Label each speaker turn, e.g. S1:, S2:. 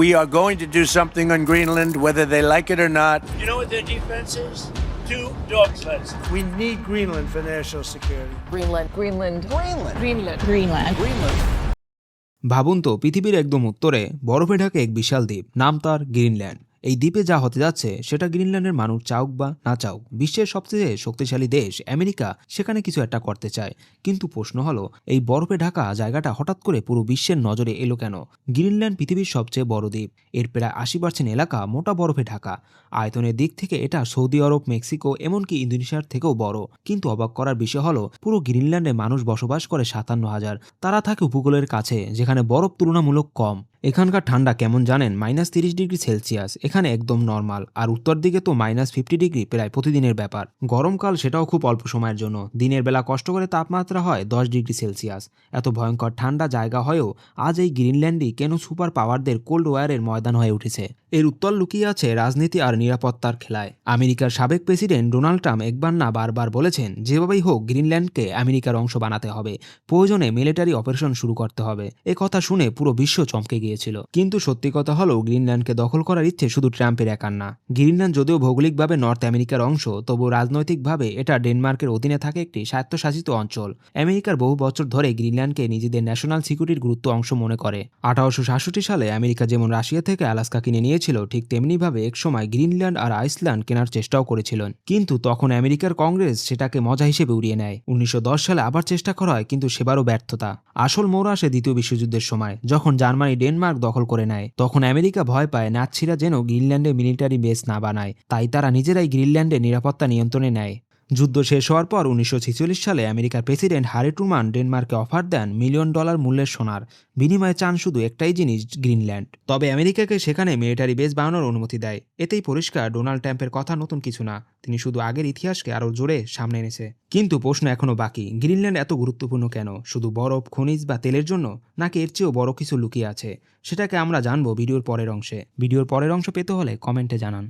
S1: We are going to do something on Greenland, whether they like it or not. You know what their defense is? 2 dog sleds. We need Greenland for national security.
S2: Greenland. Greenland.
S3: Greenland.
S2: Greenland. Greenland.
S3: Greenland.
S4: ভাবুন তো, পৃথিবীর একদম উত্তরে বরফে ঢাকা এক বিশাল দ্বীপ, নাম তার গ্রিনল্যান্ড। এই দ্বীপে যা হতে যাচ্ছে সেটা গ্রিনল্যান্ডের মানুষ চাউক বা না চাউক, বিশ্বের সবচেয়ে শক্তিশালী দেশ আমেরিকা সেখানে কিছু একটা করতে চায়। কিন্তু প্রশ্ন হলো, এই বরফে ঢাকা জায়গাটা হঠাৎ করে পুরো বিশ্বের নজরে এলো কেন? গ্রিনল্যান্ড পৃথিবীর সবচেয়ে বড় দ্বীপ, এর প্রায় 80% এলাকা মোটা বরফে ঢাকা। আয়তনের দিক থেকে এটা সৌদি আরব, মেক্সিকো, এমনকি ইন্দোনেশিয়ার থেকেও বড়। কিন্তু অবাক করার বিষয় হলো, পুরো গ্রিনল্যান্ডে মানুষ বসবাস করে 57,000। তারা থাকে উপকূলের কাছে, যেখানে বরফ তুলনামূলক কম। এখানকার ঠান্ডা কেমন জানেন? -30°C এখানে একদম নর্মাল। আর উত্তর দিকে তো -50° প্রায় প্রতিদিনের ব্যাপার। গরমকাল সেটাও খুব অল্প সময়ের জন্য, দিনের বেলা কষ্ট করে তাপমাত্রা হয় 10°C। এত ভয়ঙ্কর ঠান্ডা জায়গা হয়েও আজ এই গ্রিনল্যান্ডই কেন সুপার পাওয়ারদের কোল্ড ওয়ারের ময়দান হয়ে উঠেছে? এর উত্তর লুকিয়ে আছে রাজনীতি আর নিরাপত্তার খেলায়। আমেরিকার সাবেক প্রেসিডেন্ট ডোনাল্ড ট্রাম্প একবার না বারবার বলেছেন, যেভাবেই হোক গ্রিনল্যান্ডকে আমেরিকার অংশ বানাতে হবে, প্রয়োজনে মিলিটারি অপারেশন শুরু করতে হবে। এ কথা শুনে পুরো বিশ্ব চমকে গিয়েছিল। কিন্তু সত্যি কথা হলো, গ্রিনল্যান্ডকে দখল করার ইচ্ছে শুধু ট্রাম্পের একার না। গ্রিনল্যান্ড যদিও ভৌগোলিকভাবে নর্থ আমেরিকার অংশ, তবু রাজনৈতিকভাবে এটা ডেনমার্কের অধীনে থাকে একটি স্বায়ত্তশাসিত অঞ্চল। আমেরিকার বহু বছর ধরে গ্রিনল্যান্ডকে নিজেদের ন্যাশনাল সিকিউরিটির গুরুত্ব অংশ মনে করে। 1866 সালে আমেরিকা যেমন রাশিয়া থেকে আলাস্কা কিনে নিয়েছিল, ঠিক তেমনিভাবে একসময় গ্রিনল্যান্ড আর আইসল্যান্ড কেনার চেষ্টাও করেছিলেন। কিন্তু তখন আমেরিকার কংগ্রেস সেটাকে মজা হিসেবে উড়িয়ে নেয়। 1910 সালে আবার চেষ্টা করা হয়, কিন্তু সেবারও ব্যর্থতা। আসল মোড় আসে দ্বিতীয় বিশ্বযুদ্ধের সময়, যখন জার্মানি ডেনমার্ক দখল করে নেয়। তখন আমেরিকা ভয় পায় নাৎসিরা যেন গ্রিনল্যান্ডে মিলিটারি বেস না বানায়, তাই তারা নিজেরাই গ্রিনল্যান্ডের নিরাপত্তা নিয়ন্ত্রণে নেয়। যুদ্ধ শেষ হওয়ার পর 1946 সালে আমেরিকার প্রেসিডেন্ট হ্যারি ট্রুমান ডেনমার্কে অফার দেন $1 মিলিয়ন মূল্যের সোনার বিনিময়ে। চান শুধু একটাই জিনিস, গ্রিনল্যান্ড। তবে আমেরিকাকে সেখানে মিলিটারি বেস বানানোর অনুমতি দেয়। এতেই পরিষ্কার ডোনাল্ড ট্রাম্পের কথা নতুন কিছু না, তিনি শুধু আগের ইতিহাসকে আরও জোরে সামনে এনেছে। কিন্তু প্রশ্ন এখনো বাকি, গ্রিনল্যান্ড এত গুরুত্বপূর্ণ কেন? শুধু বরফ, খনিজ বা তেলের জন্য, নাকি এর চেয়েও বড় কিছু লুকিয়ে আছে? সেটাকে আমরা জানবো ভিডিওর পরের অংশে। ভিডিওর পরের অংশ পেতে হলে কমেন্টে জানান।